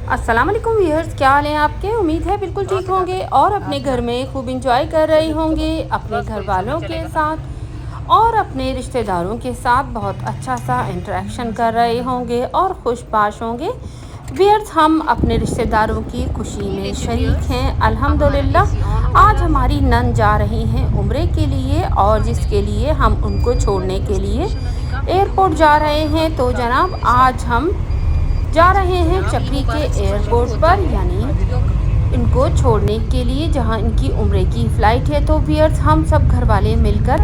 अस्सलाम वालेकुम व्यूअर्स, क्या हाल है आपके। उम्मीद है बिल्कुल ठीक होंगे और अपने घर में खूब इंजॉय कर रहे होंगे अपने घर वालों के साथ और अपने रिश्तेदारों के साथ बहुत अच्छा सा इंटरेक्शन कर रहे होंगे और खुशबाश होंगे। व्यूअर्स, हम अपने रिश्तेदारों की खुशी में शरीक हैं अल्हम्दुलिल्लाह। आज हमारी नन जा रही हैं उम्रे के लिए और जिसके लिए हम उनको छोड़ने के लिए एयरपोर्ट जा रहे हैं। तो जनाब, आज हम जा रहे हैं चक्री के एयरपोर्ट पर, यानी इनको छोड़ने के लिए जहां इनकी उम्रे की फ़्लाइट है। तो व्यूअर्स, हम सब घर वाले मिलकर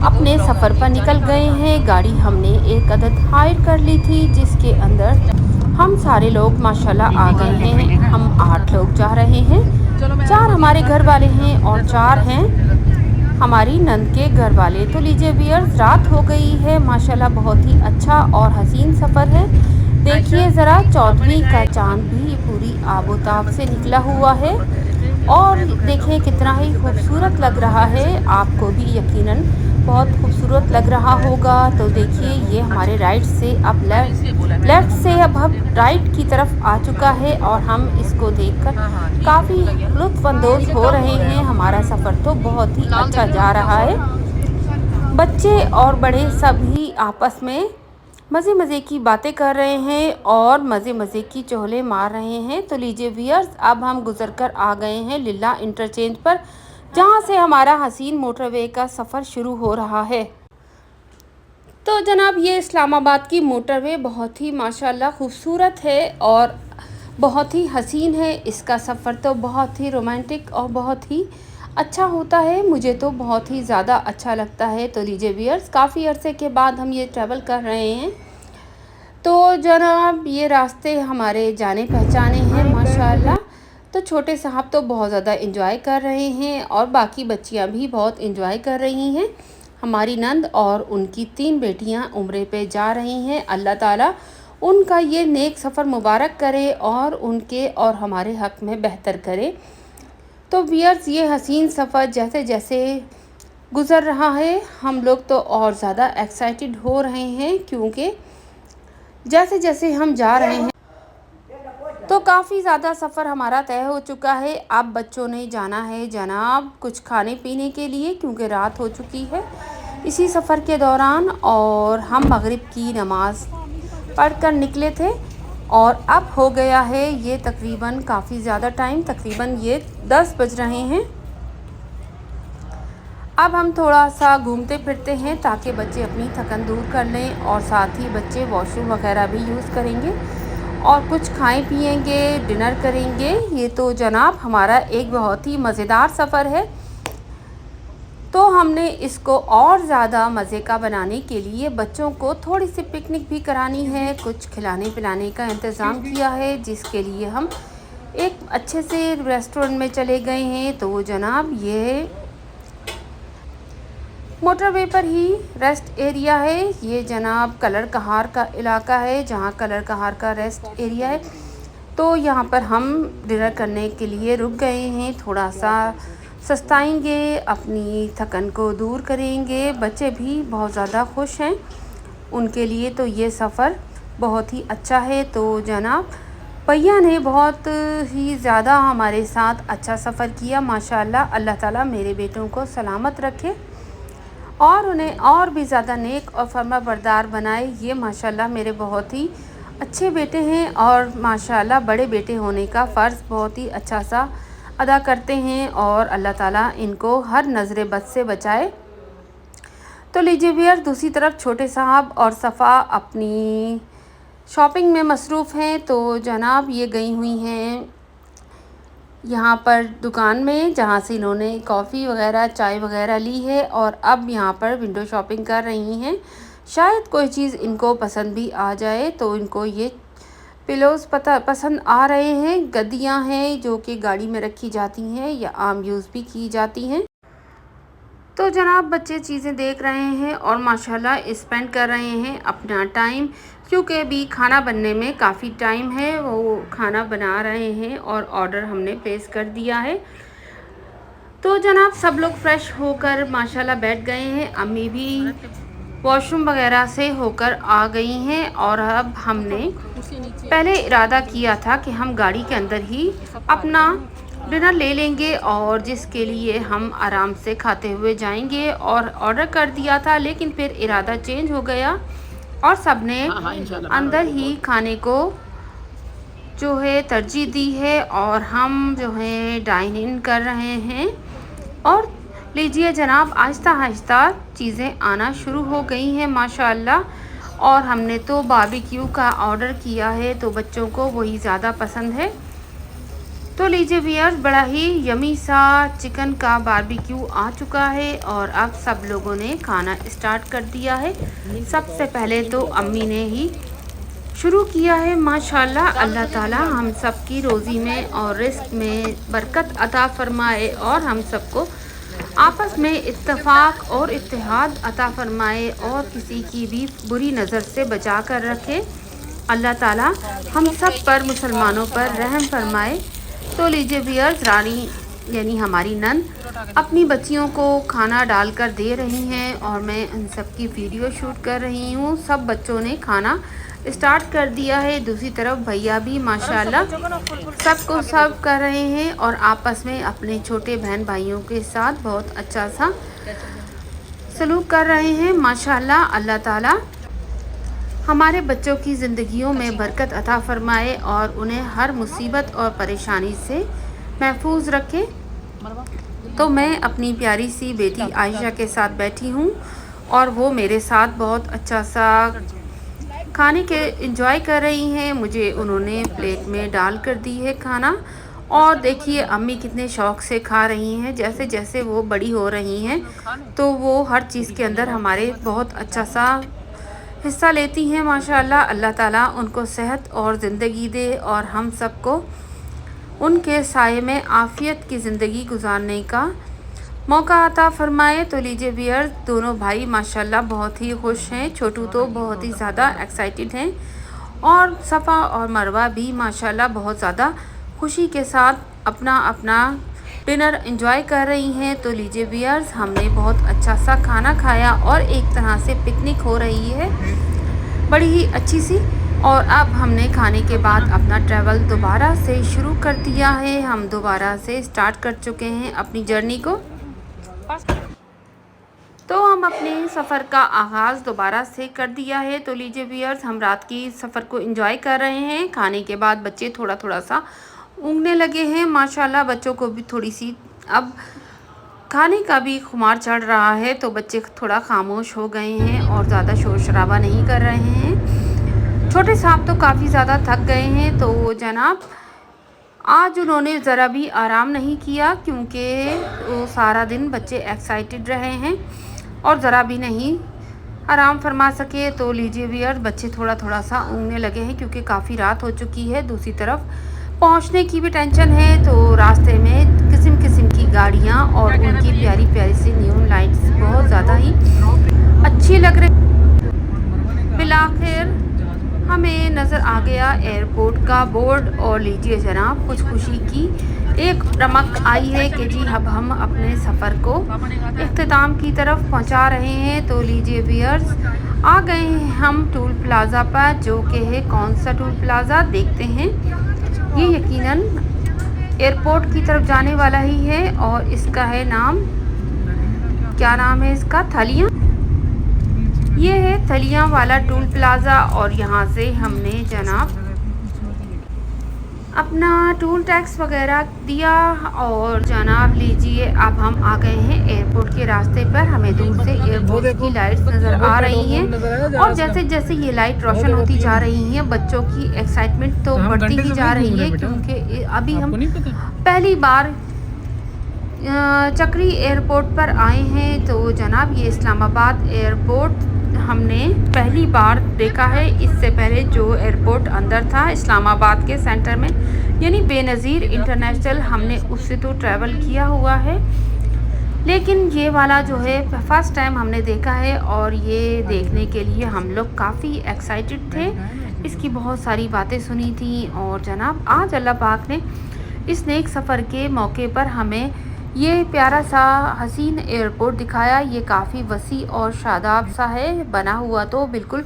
अपने सफ़र पर निकल गए हैं। गाड़ी हमने एक अदद हायर कर ली थी जिसके अंदर हम सारे लोग माशाल्लाह आ गए हैं। हम 8 लोग जा रहे हैं। 4 हमारे घर वाले हैं और 4 हैं हमारी नंद के घर वाले। तो लीजिए व्यूअर्स, रात हो गई है माशाल्लाह, बहुत ही अच्छा और हसीन सफ़र है। देखिए ज़रा, चौदहवीं का चांद भी पूरी आबोताब से निकला हुआ है और देखिए कितना ही खूबसूरत लग रहा है। आपको भी यकीनन बहुत खूबसूरत लग रहा होगा। तो देखिए, ये हमारे राइट से अब लेफ़्ट से अब हम राइट की तरफ आ चुका है और हम इसको देखकर काफ़ी लुत्फ़अंदोज़ हो रहे हैं। हमारा सफ़र तो बहुत ही अच्छा जा रहा है। बच्चे और बड़े सभी आपस में मज़े मज़े की बातें कर रहे हैं और मज़े मज़े की चोहले मार रहे हैं। तो लीजिए व्यूअर्स, अब हम गुजर कर आ गए हैं लिल्ला इंटरचेंज पर, जहां से हमारा हसीन मोटरवे का सफ़र शुरू हो रहा है। तो जनाब, ये इस्लामाबाद की मोटरवे बहुत ही माशाल्लाह खूबसूरत है और बहुत ही हसीन है। इसका सफ़र तो बहुत ही रोमांटिक और बहुत ही अच्छा होता है। मुझे तो बहुत ही ज़्यादा अच्छा लगता है। तो लीजिए व्यूअर्स, काफ़ी अरसे के बाद हम ये ट्रैवल कर रहे हैं। तो जनाब, ये रास्ते हमारे जाने पहचाने हैं माशाल्लाह। तो छोटे साहब तो बहुत ज़्यादा इंजॉय कर रहे हैं और बाकी बच्चियां भी बहुत इंजॉय कर रही हैं। हमारी नंद और उनकी 3 बेटियां उम्रे पे जा रही हैं। अल्लाह ताला उनका ये नेक सफ़र मुबारक करे और उनके और हमारे हक़ में बेहतर करे। तो व्यूअर्स, ये हसीन सफ़र जैसे जैसे गुज़र रहा है, हम लोग तो और ज़्यादा एक्साइटेड हो रहे हैं, क्योंकि जैसे जैसे हम जा रहे हैं तो काफ़ी ज़्यादा सफ़र हमारा तय हो चुका है। अब बच्चों ने जाना है जनाब कुछ खाने पीने के लिए, क्योंकि रात हो चुकी है इसी सफ़र के दौरान। और हम मगरिब की नमाज़ पढ़कर निकले थे और अब हो गया है ये तकरीबन काफ़ी ज़्यादा टाइम, तकरीबन ये 10 बज रहे हैं। अब हम थोड़ा सा घूमते फिरते हैं ताकि बच्चे अपनी थकन दूर कर लें और साथ ही बच्चे वॉशरूम वगैरह भी यूज़ करेंगे और कुछ खाएं पिएंगे, डिनर करेंगे। ये तो जनाब हमारा एक बहुत ही मज़ेदार सफ़र है। तो हमने इसको और ज़्यादा मज़े का बनाने के लिए बच्चों को थोड़ी सी पिकनिक भी करानी है, कुछ खिलाने पिलाने का इंतज़ाम किया है, जिसके लिए हम एक अच्छे से रेस्टोरेंट में चले गए हैं। तो जनाब, ये मोटरवे पर ही रेस्ट एरिया है। ये जनाब कलर कहार का इलाका है, जहाँ कलर कहार का रेस्ट एरिया है। तो यहाँ पर हम डिनर करने के लिए रुक गए हैं, थोड़ा सा सस्ताएंगे, अपनी थकन को दूर करेंगे। बच्चे भी बहुत ज़्यादा खुश हैं, उनके लिए तो ये सफ़र बहुत ही अच्छा है। तो जनाब, भैया ने बहुत ही ज़्यादा हमारे साथ अच्छा सफ़र किया माशाल्लाह। अल्लाह ताला मेरे बेटों को सलामत रखे और उन्हें और भी ज़्यादा नेक और फर्माबरदार बनाए। ये माशाल्लाह मेरे बहुत ही अच्छे बेटे हैं और माशाल्लाह बड़े बेटे होने का फ़र्ज़ बहुत ही अच्छा सा अदा करते हैं और अल्लाह ताला इनको हर नज़र बद से बचाए। तो लीजिए व्यूअर, दूसरी तरफ छोटे साहब और सफ़ा अपनी शॉपिंग में मसरूफ़ हैं। तो जनाब, ये गई हुई हैं यहाँ पर दुकान में, जहाँ से इन्होंने कॉफ़ी वगैरह चाय वगैरह ली है और अब यहाँ पर विंडो शॉपिंग कर रही हैं। शायद कोई चीज़ इनको पसंद भी आ जाए। तो इनको ये पिलोज़ पसंद आ रहे हैं। गद्दियाँ हैं जो कि गाड़ी में रखी जाती हैं या आम यूज़ भी की जाती हैं। तो जनाब, बच्चे चीज़ें देख रहे हैं और माशाल्लाह स्पेंड कर रहे हैं अपना टाइम, क्योंकि अभी खाना बनने में काफ़ी टाइम है। वो खाना बना रहे हैं और ऑर्डर हमने प्लेस कर दिया है। तो जनाब, सब लोग फ्रेश होकर माशाल्लाह बैठ गए हैं। अम्मी भी वॉशरूम वगैरह से होकर आ गई हैं और अब हमने पहले इरादा किया था कि हम गाड़ी के अंदर ही अपना डिनर ले लेंगे और जिसके लिए हम आराम से खाते हुए जाएंगे और ऑर्डर कर दिया था, लेकिन फिर इरादा चेंज हो गया और सबने अंदर ही खाने को जो है तरजीह दी है और हम जो है डाइन इन कर रहे हैं। और लीजिए जनाब, आहिस्ता आहिस्ता चीज़ें आना शुरू हो गई हैं माशाअल्लाह। और हमने तो बारबेक्यू का ऑर्डर किया है तो बच्चों को वही ज़्यादा पसंद है। तो लीजिए व्यूअर्स, बड़ा ही यमी सा चिकन का बारबेक्यू आ चुका है और अब सब लोगों ने खाना स्टार्ट कर दिया है। सबसे पहले तो अम्मी ने ही शुरू किया है माशाल्लाह। अल्लाह ताला हम सब की रोज़ी में और रिस्क में बरकत अता फरमाए और हम सबको आपस में इत्तेफाक और इत्तेहाद अता फरमाए और किसी की भी बुरी नज़र से बचा कर रखे। अल्लाह ताला हम सब पर, मुसलमानों पर रहम फरमाए। तो लीजिए व्यूअर्स, रानी यानी हमारी नंद अपनी बच्चियों को खाना डालकर दे रही हैं और मैं उन सब की वीडियो शूट कर रही हूँ। सब बच्चों ने खाना स्टार्ट कर दिया है। दूसरी तरफ भैया भी माशाल्लाह सबको सर्व कर रहे हैं और आपस में अपने छोटे बहन भाइयों के साथ बहुत अच्छा सा सलूक कर रहे हैं माशाल्लाह। अल्लाह ताला हमारे बच्चों की ज़िंदगियों में बरकत अता फरमाए और उन्हें हर मुसीबत और परेशानी से महफूज रखे। तो मैं अपनी प्यारी सी बेटी आयशा के साथ बैठी हूँ और वो मेरे साथ बहुत अच्छा सा खाने के एंजॉय कर रही हैं। मुझे उन्होंने प्लेट में डाल कर दी है खाना और देखिए अम्मी कितने शौक़ से खा रही हैं। जैसे जैसे वो बड़ी हो रही हैं तो वो हर चीज़ के अंदर हमारे बहुत अच्छा सा हिस्सा लेती हैं माशाल्लाह। अल्लाह ताला उनको सेहत और ज़िंदगी दे और हम सबको उनके साये में आफ़ियत की ज़िंदगी गुजारने का मौका अता फरमाए। तो लीजिए व्यूअर्स, दोनों भाई माशाल्लाह बहुत ही खुश हैं। छोटू तो बहुत ही ज़्यादा एक्साइटेड हैं और सफ़ा और मरवा भी माशाल्लाह बहुत ज़्यादा खुशी के साथ अपना अपना डिनर एंजॉय कर रही हैं। तो लीजिए व्यूअर्स, हमने बहुत अच्छा सा खाना खाया और एक तरह से पिकनिक हो रही है बड़ी ही अच्छी सी। और अब हमने खाने के बाद अपना ट्रैवल दोबारा से शुरू कर दिया है। हम दोबारा से स्टार्ट कर चुके हैं अपनी जर्नी को। तो हम अपने सफ़र का आगाज़ दोबारा से कर दिया है। तो लीजिए व्यूअर्स, हम रात की सफ़र को एंजॉय कर रहे हैं। खाने के बाद बच्चे थोड़ा थोड़ा सा ऊँघने लगे हैं माशाल्लाह। बच्चों को भी थोड़ी सी अब खाने का भी खुमार चढ़ रहा है तो बच्चे थोड़ा खामोश हो गए हैं और ज़्यादा शोर शराबा नहीं कर रहे हैं। छोटे साहब तो काफ़ी ज़्यादा थक गए हैं तो जनाब आज उन्होंने ज़रा भी आराम नहीं किया क्योंकि वो सारा दिन बच्चे एक्साइटेड रहे हैं और ज़रा भी नहीं आराम फरमा सके। तो लीजिए व्यूअर्स, बच्चे थोड़ा थोड़ा सा ऊँघने लगे हैं क्योंकि काफ़ी रात हो चुकी है। दूसरी तरफ पहुंचने की भी टेंशन है तो रास्ते में किस्म किस्म की गाड़ियां और उनकी प्यारी प्यारी सी न्यू लाइट्स बहुत ज़्यादा ही अच्छी लग रही। बिलाखिर हमें नज़र आ गया एयरपोर्ट का बोर्ड और लीजिए जनाब, कुछ खुशी की एक रमक आई है कि जी अब हम अपने सफ़र को इख्तिताम की तरफ पहुंचा रहे हैं। तो लीजिए व्यूअर्स, आ गए हैं हम टोल प्लाज़ा पर, जो कि है कौन सा टोल प्लाज़ा देखते हैं। ये यकीनन एयरपोर्ट की तरफ जाने वाला ही है और इसका है नाम, क्या नाम है इसका, थलियां। ये है थलियां वाला टोल प्लाज़ा और यहाँ से हमने जनाब अपना टोल टैक्स वगैरह दिया और जनाब लीजिए अब हम आ गए हैं एयरपोर्ट के रास्ते पर। हमें दूर से एयरपोर्ट की लाइट्स नज़र आ रही हैं और जैसे जैसे ये लाइट रोशन होती जा रही हैं बच्चों की एक्साइटमेंट तो बढ़ती ही जा रही है क्योंकि अभी हम पहली बार चक्री एयरपोर्ट पर आए हैं। तो जनाब ये इस्लामाबाद एयरपोर्ट हमने पहली बार देखा है। इससे पहले जो एयरपोर्ट अंदर था इस्लामाबाद के सेंटर में यानी बेनज़ीर इंटरनेशनल, हमने उससे तो ट्रैवल किया हुआ है, लेकिन ये वाला जो है फर्स्ट टाइम हमने देखा है और ये देखने के लिए हम लोग काफ़ी एक्साइटेड थे। इसकी बहुत सारी बातें सुनी थी और जनाब आज अल्लाह पाक ने इस नेक सफ़र के मौके पर हमें ये प्यारा सा हसीन एयरपोर्ट दिखाया। ये काफ़ी वसी और शादाब सा है बना हुआ, तो बिल्कुल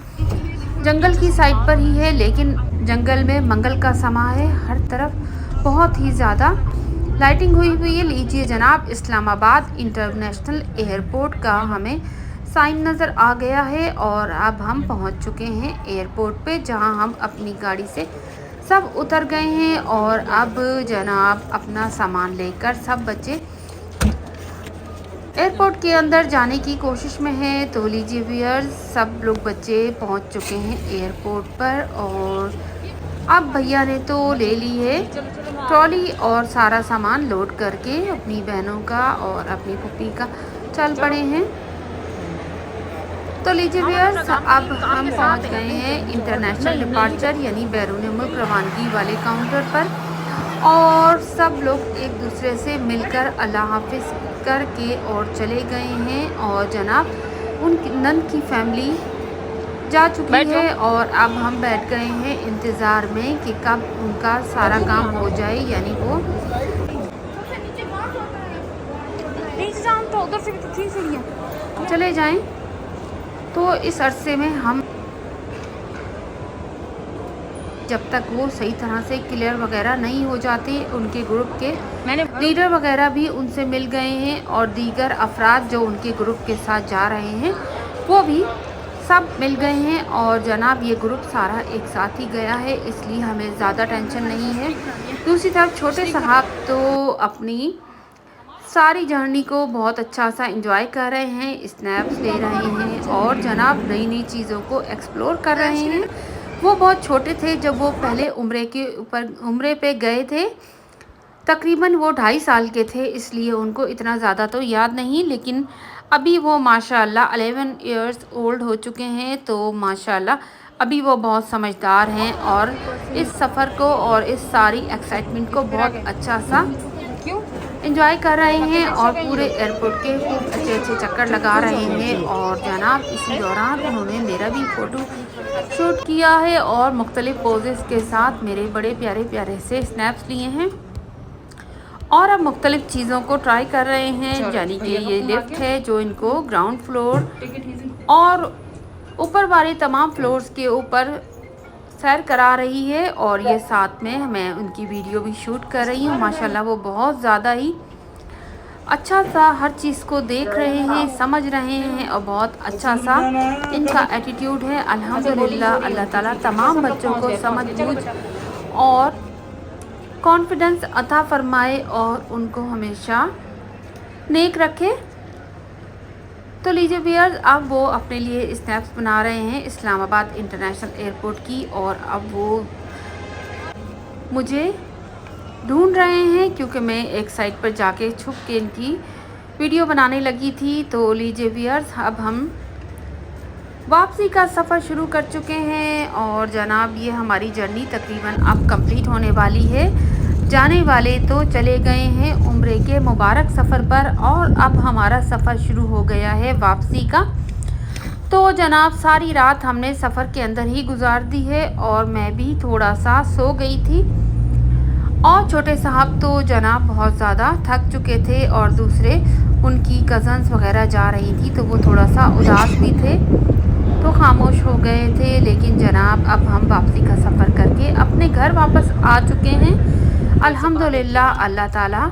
जंगल की साइड पर ही है, लेकिन जंगल में मंगल का समा है। हर तरफ बहुत ही ज़्यादा लाइटिंग हुई है। लीजिए जनाब, इस्लामाबाद इंटरनेशनल एयरपोर्ट का हमें साइन नज़र आ गया है और अब हम पहुंच चुके हैं एयरपोर्ट पे, जहां हम अपनी गाड़ी से सब उतर गए हैं और अब जनाब अपना सामान लेकर सब बच्चे एयरपोर्ट के अंदर जाने की कोशिश में है। तो लीजिए व्यूअर्स, सब लोग बच्चे पहुंच चुके हैं एयरपोर्ट पर और अब भैया ने तो ले ली है ट्रॉली और सारा सामान लोड करके अपनी बहनों का और अपनी पुप्पी का चल पड़े हैं। तो लीजिए व्यूअर्स, अब हम पहुंच गए हैं इंटरनेशनल डिपार्चर यानी बैरून मुल्क रवानगी वाले काउंटर पर और सब लोग एक दूसरे से मिलकर अल्लाह हाफिज़ करके और चले गए हैं और जनाब उनकी नंद की फैमिली जा चुकी है और अब हम बैठ गए हैं इंतज़ार में कि कब उनका सारा काम हो जाए, यानी वो तो उधर से भी चले जाएं। तो इस अरसे में हम जब तक वो सही तरह से क्लियर वगैरह नहीं हो जाते, उनके ग्रुप के लीडर वगैरह भी उनसे मिल गए हैं और दीगर अफराद जो उनके ग्रुप के साथ जा रहे हैं वो भी सब मिल गए हैं और जनाब ये ग्रुप सारा एक साथ ही गया है, इसलिए हमें ज़्यादा टेंशन नहीं है। दूसरी तरफ छोटे साहब तो अपनी सारी जर्नी को बहुत अच्छा सा एंजॉय कर रहे हैं, स्नैप्स ले रहे हैं और जनाब नई नई चीज़ों को एक्सप्लोर कर रहे हैं। वो बहुत छोटे थे जब वो पहले उम्रे पे गए थे, तकरीबन वो 2.5 साल के थे, इसलिए उनको इतना ज़्यादा तो याद नहीं, लेकिन अभी वो माशाल्लाह 11 इयर्स ओल्ड हो चुके हैं। तो माशाल्लाह अभी वो बहुत समझदार हैं और इस सफ़र को और इस सारी एक्साइटमेंट को बहुत अच्छा सा एंजॉय कर रहे हैं और पूरे एयरपोर्ट के खूब अच्छे अच्छे चक्कर लगा रहे हैं और जनाब इसी दौरान उन्होंने मेरा भी फ़ोटो शूट किया है और मुख्तलिफ़ पोजेस के साथ मेरे बड़े प्यारे प्यारे से स्नैप्स लिए हैं और अब मुख्तलिफ़ चीज़ों को ट्राई कर रहे हैं। यानी कि ये लिफ्ट है जो इनको ग्राउंड फ्लोर और ऊपर वाले तमाम फ्लोर्स के ऊपर सैर करा रही है और ये साथ में मैं उनकी वीडियो भी शूट कर रही हूँ। माशाल्लाह वो बहुत ज़्यादा ही अच्छा सा हर चीज़ को देख रहे हैं, समझ रहे हैं और बहुत अच्छा सा इनका एटीट्यूड है। अल्हम्दुलिल्लाह, अल्लाह ताला तमाम बच्चों को समझ बूझ और कॉन्फिडेंस अता फरमाए और उनको हमेशा नेक रखे। तो लीजिए व्यूअर्स, अब वो अपने लिए स्नैप्स बना रहे हैं इस्लामाबाद इंटरनेशनल एयरपोर्ट की और अब वो मुझे ढूंढ रहे हैं क्योंकि मैं एक साइड पर जाके छुप के इनकी वीडियो बनाने लगी थी। तो लीजिए व्यूअर्स, अब हम वापसी का सफ़र शुरू कर चुके हैं और जनाब ये हमारी जर्नी तकरीबन अब कंप्लीट होने वाली है। जाने वाले तो चले गए हैं उम्रे के मुबारक सफ़र पर और अब हमारा सफ़र शुरू हो गया है वापसी का। तो जनाब सारी रात हमने सफ़र के अंदर ही गुजार दी है और मैं भी थोड़ा सा सो गई थी और छोटे साहब तो जनाब बहुत ज़्यादा थक चुके थे और दूसरे उनकी कज़न्स वगैरह जा रही थी तो वो थोड़ा सा उदास भी थे, तो खामोश हो गए थे। लेकिन जनाब अब हम वापसी का सफ़र करके अपने घर वापस आ चुके हैं। अल्हम्दुलिल्लाह, अल्लाह ताला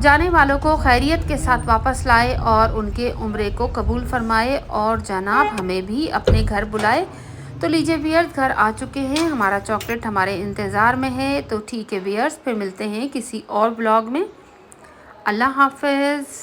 जाने वालों को खैरियत के साथ वापस लाए और उनके उम्रे को कबूल फरमाए और जनाब हमें भी अपने घर बुलाए। तो लीजिए व्यूअर्स, घर आ चुके हैं, हमारा चॉकलेट हमारे इंतज़ार में है। तो ठीक है व्यूअर्स, फिर मिलते हैं किसी और ब्लॉग में। अल्लाह हाफ़िज़।